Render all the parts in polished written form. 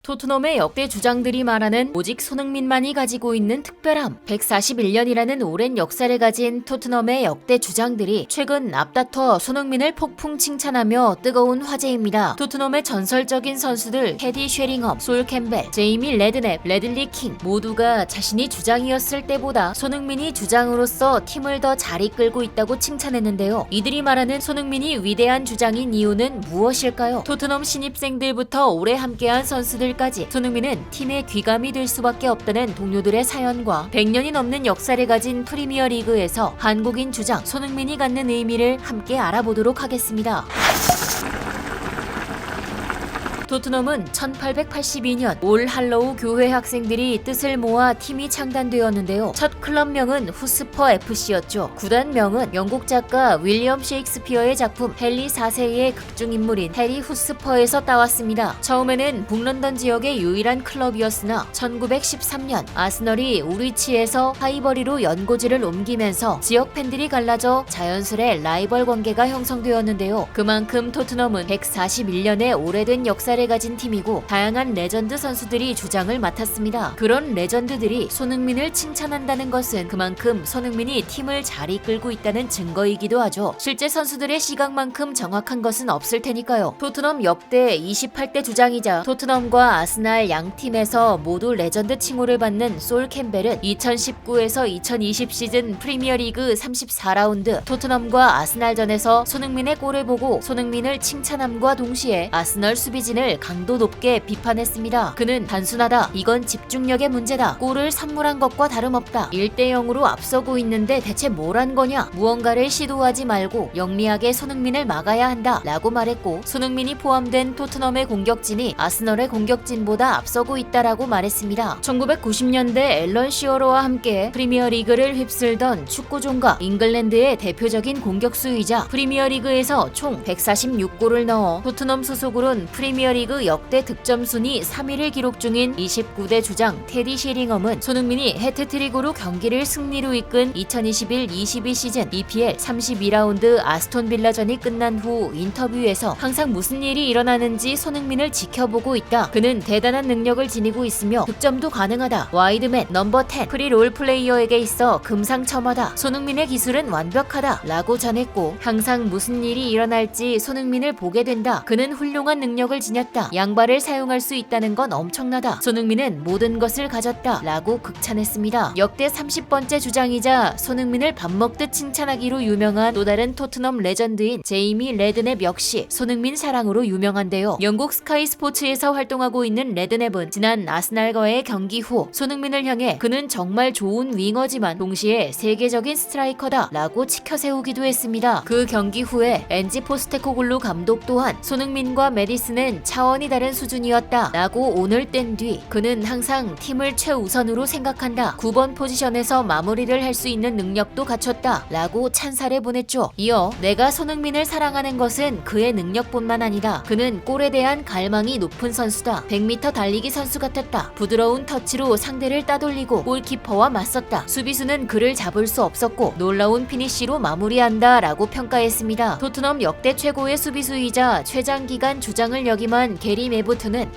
토트넘의 역대 주장들이 말하는 오직 손흥민만이 가지고 있는 특별함. 141년이라는 오랜 역사를 가진 토트넘의 역대 주장들이 최근 앞다퉈 손흥민을 폭풍 칭찬하며 뜨거운 화제입니다. 토트넘의 전설적인 선수들 테디 쉐링엄, 솔 캠벨, 제이미 레드넵, 레들리 킹 모두가 자신이 주장이었을 때보다 손흥민이 주장으로서 팀을 더 잘 이끌고 있다고 칭찬했는데요. 이들이 말하는 손흥민이 위대한 주장인 이유는 무엇일까요? 토트넘 신입생들부터 오래 함께한 선수들까지 손흥민은 팀의 귀감이 될 수밖에 없다는 동료들의 사연과 100년이 넘는 역사를 가진 프리미어리그에서 한국인 주장 손흥민이 갖는 의미를 함께 알아보도록 하겠습니다. 토트넘은 1882년 올 할로우 교회 학생들이 뜻을 모아 팀이 창단되었는데요. 첫 클럽명은 후스퍼 FC였죠. 구단명은 영국 작가 윌리엄 셰익스피어의 작품 헨리 4세의 극중인물인 해리 후스퍼에서 따왔습니다. 처음에는 북런던 지역의 유일한 클럽이었으나 1913년 아스널이 우리치에서 하이버리로 연고지를 옮기면서 지역 팬들이 갈라져 자연스레 라이벌 관계가 형성되었는데요. 그만큼 토트넘은 141년의 오래된 역사를 가진 팀이고 다양한 레전드 선수들이 주장을 맡았습니다. 그런 레전드들이 손흥민을 칭찬한다는 것은 그만큼 손흥민이 팀을 잘 이끌고 있다는 증거이기도 하죠. 실제 선수들의 시각만큼 정확한 것은 없을 테니까요. 토트넘 역대 28대 주장이자 토트넘과 아스날 양 팀에서 모두 레전드 칭호를 받는 솔 캠벨은 2019에서 2020 시즌 프리미어리그 34라운드 토트넘과 아스날전에서 손흥민의 골을 보고 손흥민을 칭찬함과 동시에 아스널 수비진을 강도 높게 비판했습니다. 그는 단순하다. 이건 집중력의 문제다. 골을 선물한 것과 다름없다. 1대0으로 앞서고 있는데 대체 뭘 한 거냐? 무언가를 시도하지 말고 영리하게 손흥민을 막아야 한다. 라고 말했고 손흥민이 포함된 토트넘의 공격진이 아스널의 공격진보다 앞서고 있다라고 말했습니다. 1990년대 앨런 시어로와 함께 프리미어리그를 휩쓸던 축구종가 잉글랜드의 대표적인 공격수이자 프리미어리그에서 총 146골을 넣어 토트넘 소속으로는 프리미어리그 역대 득점 순위 3위를 기록 중인 29대 주장 테디 쉐링엄은 손흥민이 해트트릭으로 경기를 승리로 이끈 2021-22 시즌 EPL 32라운드 아스톤 빌라전이 끝난 후 인터뷰에서 항상 무슨 일이 일어나는지 손흥민을 지켜보고 있다. 그는 대단한 능력을 지니고 있으며 득점도 가능하다. 와이드맨, 넘버 10, 프리 롤 플레이어에게 있어 금상첨화다. 손흥민의 기술은 완벽하다. 라고 전했고 항상 무슨 일이 일어날지 손흥민을 보게 된다. 그는 훌륭한 능력을 지녔다. 양발을 사용할 수 있다는 건 엄청나다. 손흥민은 모든 것을 가졌다. 라고 극찬했습니다. 역대 30번째 주장이자 손흥민을 밥 먹듯 칭찬하기로 유명한 또 다른 토트넘 레전드인 제이미 레드넵 역시 손흥민 사랑으로 유명한데요. 영국 스카이 스포츠에서 활동하고 있는 레드넵은 지난 아스날과의 경기 후 손흥민을 향해 그는 정말 좋은 윙어지만 동시에 세계적인 스트라이커다. 라고 치켜세우기도 했습니다. 그 경기 후에 엔지 포스테코글루 감독 또한 손흥민과 메디슨은 차원이 다른 수준이었다 라고 오늘 뗀 뒤 그는 항상 팀을 최우선으로 생각한다. 9번 포지션에서 마무리를 할 수 있는 능력도 갖췄다 라고 찬사를 보냈죠. 이어 내가 손흥민을 사랑하는 것은 그의 능력뿐만 아니다. 그는 골에 대한 갈망이 높은 선수다. 100m 달리기 선수 같았다. 부드러운 터치로 상대를 따돌리고 골키퍼와 맞섰다. 수비수는 그를 잡을 수 없었고 놀라운 피니쉬로 마무리한다 라고 평가했습니다. 토트넘 역대 최고의 수비수이자 최장기간 주장을 역임한 게리 메부트는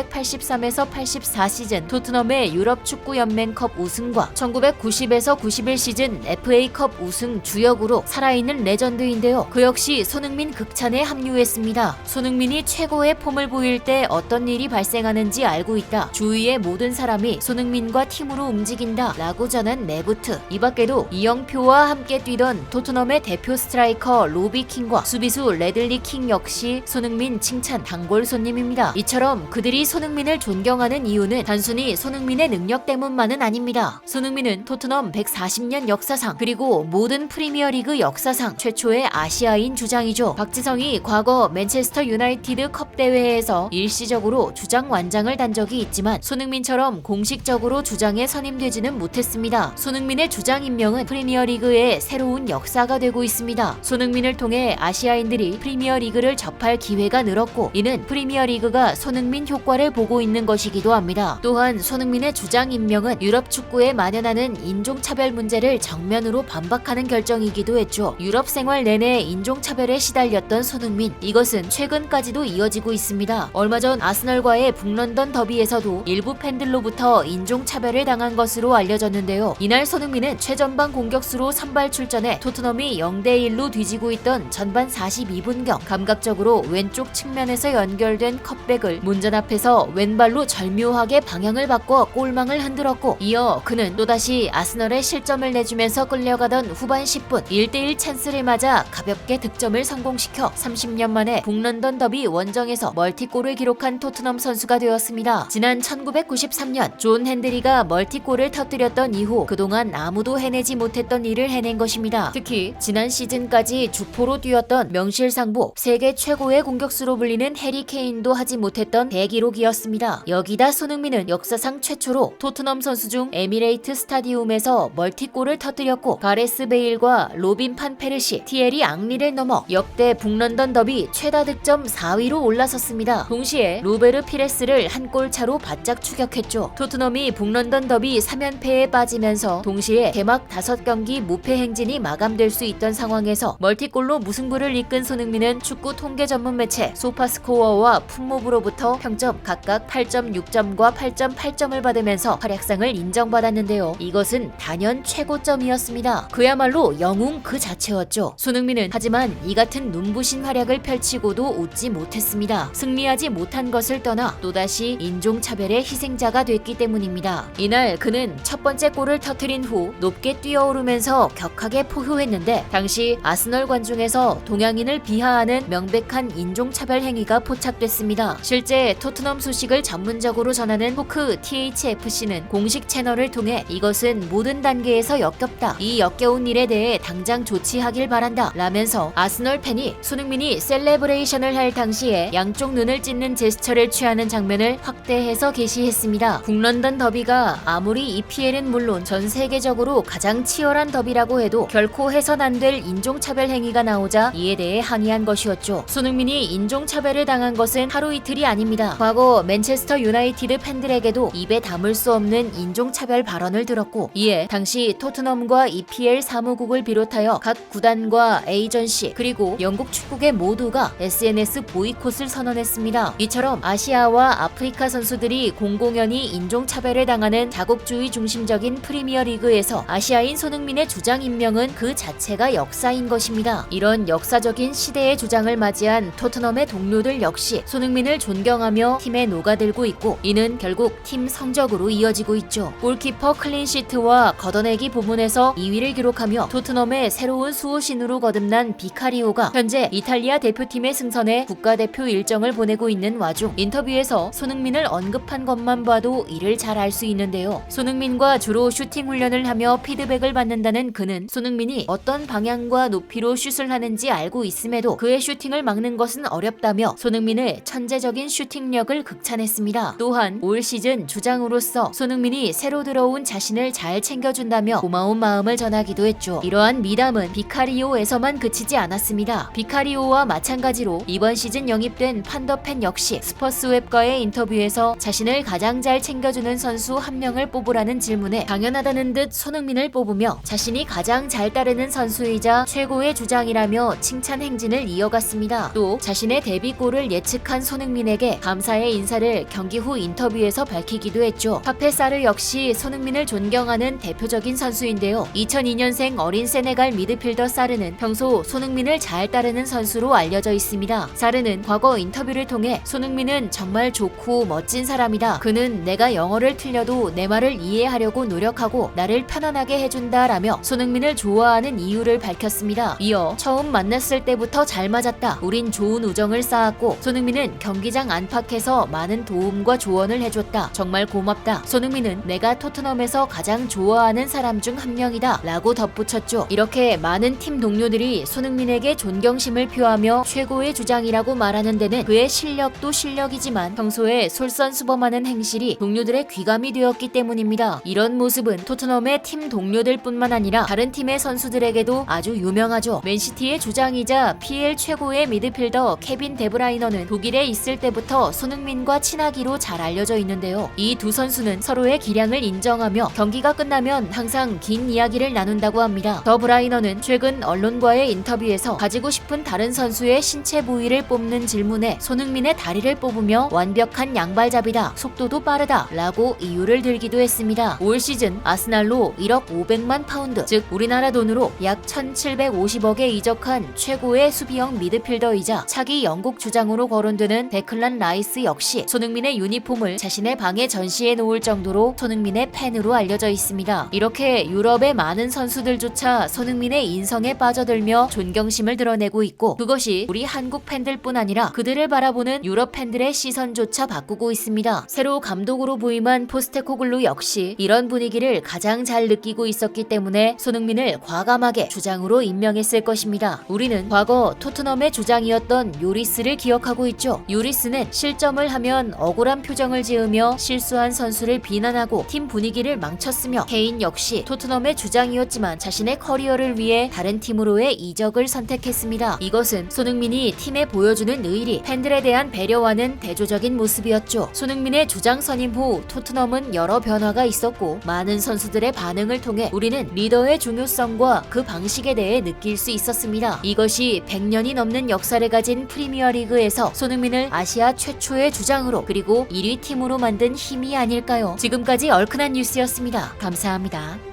1983에서 84 시즌 토트넘의 유럽 축구 연맹컵 우승과 1990에서 91 시즌 FA컵 우승 주역으로 살아있는 레전드인데요. 그 역시 손흥민 극찬에 합류했습니다. 손흥민이 최고의 폼을 보일 때 어떤 일이 발생하는지 알고 있다. 주위의 모든 사람이 손흥민과 팀으로 움직인다. 라고 전한 메부트. 이 밖에도 이영표와 함께 뛰던 토트넘의 대표 스트라이커 로비 킹과 수비수 레들리 킹 역시 손흥민 칭찬 단골 손님입니다. 이처럼 그들이 손흥민을 존경하는 이유는 단순히 손흥민의 능력 때문만은 아닙니다. 손흥민은 토트넘 140년 역사상 그리고 모든 프리미어리그 역사상 최초의 아시아인 주장이죠. 박지성이 과거 맨체스터 유나이티드 컵 대회에서 일시적으로 주장 완장을 단 적이 있지만 손흥민처럼 공식적으로 주장에 선임되지는 못했습니다. 손흥민의 주장 임명은 프리미어리그의 새로운 역사가 되고 있습니다. 손흥민을 통해 아시아인들이 프리미어리그를 접할 기회가 늘었고 이는 프리미어리그가 손흥민 효과를 보고 있는 것이기도 합니다. 또한 손흥민의 주장 임명은 유럽 축구에 만연하는 인종차별 문제를 정면으로 반박하는 결정이기도 했죠. 유럽 생활 내내 인종차별에 시달렸던 손흥민, 이것은 최근까지도 이어지고 있습니다. 얼마 전 아스널과의 북런던 더비에서도 일부 팬들로부터 인종차별을 당한 것으로 알려졌는데요. 이날 손흥민은 최전방 공격수로 선발 출전해 토트넘이 0대1로 뒤지고 있던 전반 42분경 감각적으로 왼쪽 측면에서 연결된 컵백을 문전 앞에서 왼발로 절묘하게 방향을 바꿔 골망을 흔들었고, 이어 그는 또다시 아스널에 실점을 내주면서 끌려가던 후반 10분 1대1 찬스를 맞아 가볍게 득점을 성공시켜 30년 만에 북런던 더비 원정에서 멀티골을 기록한 토트넘 선수가 되었습니다. 지난 1993년 존 핸드리가 멀티골을 터뜨렸던 이후 그동안 아무도 해내지 못했던 일을 해낸 것입니다. 특히 지난 시즌까지 주포로 뛰었던 명실상부 세계 최고의 공격수로 불리는 해리 케인도 하지 못했던 대기록이었습니다. 여기다 손흥민은 역사상 최초로 토트넘 선수 중 에미레이트 스타디움에서 멀티골을 터뜨렸고, 가레스 베일과 로빈 판 페르시, 티에리 앙리를 넘어 역대 북런던 더비 최다 득점 4위로 올라섰습니다. 동시에 로베르 피레스를 한 골 차로 바짝 추격했죠. 토트넘이 북런던 더비 3연패에 빠지면서 동시에 개막 5경기 무패 행진이 마감될 수 있던 상황에서 멀티골로 무승부를 이끈 손흥민은 축구 통계 전문 매체 소파스코어와 풋모브로부터 평점 각각 8.6점과 8.8점을 받으면서 활약상을 인정받았는데요. 이것은 단연 최고점이었습니다. 그야말로 영웅 그 자체였죠. 손흥민은 하지만 이 같은 눈부신 활약을 펼치고도 웃지 못했습니다. 승리하지 못한 것을 떠나 또다시 인종차별의 희생자가 됐기 때문입니다. 이날 그는 첫 번째 골을 터뜨린 후 높게 뛰어오르면서 격하게 포효했는데, 당시 아스널 관중에서 동양인을 비하하는 명백한 인종차별 행위가 포착됐습니다. 실제 토트넘 소식을 전문적으로 전하는 포크 THFC는 공식 채널을 통해 이것은 모든 단계에서 역겹다, 이 역겨운 일에 대해 당장 조치하길 바란다 라면서 아스널 팬이 손흥민이 셀레브레이션을 할 당시에 양쪽 눈을 찢는 제스처를 취하는 장면을 확대해서 게시했습니다. 북런던 더비가 아무리 EPL은 물론 전 세계적으로 가장 치열한 더비라고 해도 결코 해선 안 될 인종차별 행위가 나오자 이에 대해 항의한 것이었죠. 손흥민이 인종차별을 당한 것은 하루 이틀이 아닙니다. 과거 맨체스터 유나이티드 팬들에게도 입에 담을 수 없는 인종차별 발언을 들었고, 이에 당시 토트넘과 EPL 사무국을 비롯하여 각 구단과 에이전시 그리고 영국 축구계 모두가 SNS 보이콧을 선언했습니다. 이처럼 아시아와 아프리카 선수들이 공공연히 인종차별을 당하는 자국주의 중심적인 프리미어리그에서 아시아인 손흥민의 주장 임명은 그 자체가 역사인 것입니다. 이런 역사적인 시대의 주장을 맞이한 토트넘의 동료들 역시 손흥민을 존경하며 팀에 녹아들고 있고, 이는 결국 팀 성적으로 이어지고 있죠. 골키퍼 클린시트와 걷어내기 부문에서 2위를 기록하며 토트넘의 새로운 수호신으로 거듭난 비카리오가 현재 이탈리아 대표팀의 승선에 국가대표 일정을 보내고 있는 와중 인터뷰에서 손흥민을 언급한 것만 봐도 이를 잘 알 수 있는데요. 손흥민과 주로 슈팅 훈련을 하며 피드백을 받는다는 그는 손흥민이 어떤 방향과 높이로 슛을 하는지 알고 있음에도 그의 슈팅을 막는 것은 어렵다며 손흥민의 천재적인 슈팅력을 극찬했습니다. 또한 올 시즌 주장으로서 손흥민이 새로 들어온 자신을 잘 챙겨준다며 고마운 마음을 전하기도 했죠. 이러한 미담은 비카리오에서만 그치지 않았습니다. 비카리오와 마찬가지로 이번 시즌 영입된 판더펜 역시 스퍼스웹과의 인터뷰에서 자신을 가장 잘 챙겨주는 선수 한 명을 뽑으라는 질문에 당연하다는 듯 손흥민을 뽑으며 자신이 가장 잘 따르는 선수이자 최고의 주장이라며 칭찬 행진을 이어갔습니다. 또 자신의 데뷔골을 예측한 손흥민에게 감사의 인사를 경기 후 인터뷰에서 밝히기도 했죠. 파페 사르 역시 손흥민을 존경하는 대표적인 선수인데요. 2002년생 어린 세네갈 미드필더 사르는 평소 손흥민을 잘 따르는 선수로 알려져 있습니다. 사르는 과거 인터뷰를 통해 손흥민은 정말 좋고 멋진 사람이다. 그는 내가 영어를 틀려도 내 말을 이해하려고 노력하고 나를 편안하게 해준다라며 손흥민을 좋아하는 이유를 밝혔습니다. 이어 처음 만났을 때부터 잘 맞았다. 우린 좋은 우정을 쌓았고 손흥민은 경기장 안팎에서 많은 도움과 조언을 해줬다. 정말 고맙다. 손흥민은 내가 토트넘에서 가장 좋아하는 사람 중 한 명이다 라고 덧붙였죠. 이렇게 많은 팀 동료들이 손흥민에게 존경심을 표하며 최고의 주장이라고 말하는 데는 그의 실력도 실력이지만 평소에 솔선수범하는 행실이 동료들의 귀감이 되었기 때문입니다. 이런 모습은 토트넘의 팀 동료들뿐만 아니라 다른 팀의 선수들에게도 아주 유명하죠. 맨시티의 주장이자 PL 최고의 미드필더 케빈 데브라이너는 독일에 있을 때부터 손흥민과 친하기로 잘 알려져 있는데요. 이 두 선수는 서로의 기량을 인정하며 경기가 끝나면 항상 긴 이야기를 나눈다고 합니다. 더 브라이너는 최근 언론과의 인터뷰에서 가지고 싶은 다른 선수의 신체 부위를 뽑는 질문에 손흥민의 다리를 뽑으며 완벽한 양발잡이다, 속도도 빠르다 라고 이유를 들기도 했습니다. 올 시즌 아스날로 1억 500만 파운드, 즉 우리나라 돈으로 약 1750억에 이적한 최고의 수비형 미드필더이자 차기 영국 주장으로 거론되는 데클란 라이스 역시 손흥민의 유니폼을 자신의 방에 전시해 놓을 정도로 손흥민의 팬으로 알려져 있습니다. 이렇게 유럽의 많은 선수들조차 손흥민의 인성에 빠져들며 존경심을 드러내고 있고, 그것이 우리 한국 팬들뿐 아니라 그들을 바라보는 유럽 팬들의 시선조차 바꾸고 있습니다. 새로 감독으로 부임한 포스테코글루 역시 이런 분위기를 가장 잘 느끼고 있었기 때문에 손흥민을 과감하게 주장으로 임명했을 것입니다. 우리는 과거 토트넘의 주장이었던 요리스를 기억하고 있죠. 요리스는 실점을 하면 억울한 표정을 지으며 실수한 선수를 비난하고 팀 분위기를 망쳤으며, 케인 역시 토트넘의 주장이었지만 자신의 커리어를 위해 다른 팀으로의 이적을 선택했습니다. 이것은 손흥민이 팀에 보여주는 의리, 팬들에 대한 배려와는 대조적인 모습이었죠. 손흥민의 주장 선임 후 토트넘은 여러 변화가 있었고, 많은 선수들의 반응을 통해 우리는 리더의 중요성과 그 방식에 대해 느낄 수 있었습니다. 이것이 100년이 넘는 역사를 가진 프리미어리그에서 손흥민을 아시아 최초의 주장으로 그리고 1위 팀으로 만든 힘이 아닐까요? 지금까지 얼큰한 뉴스였습니다. 감사합니다.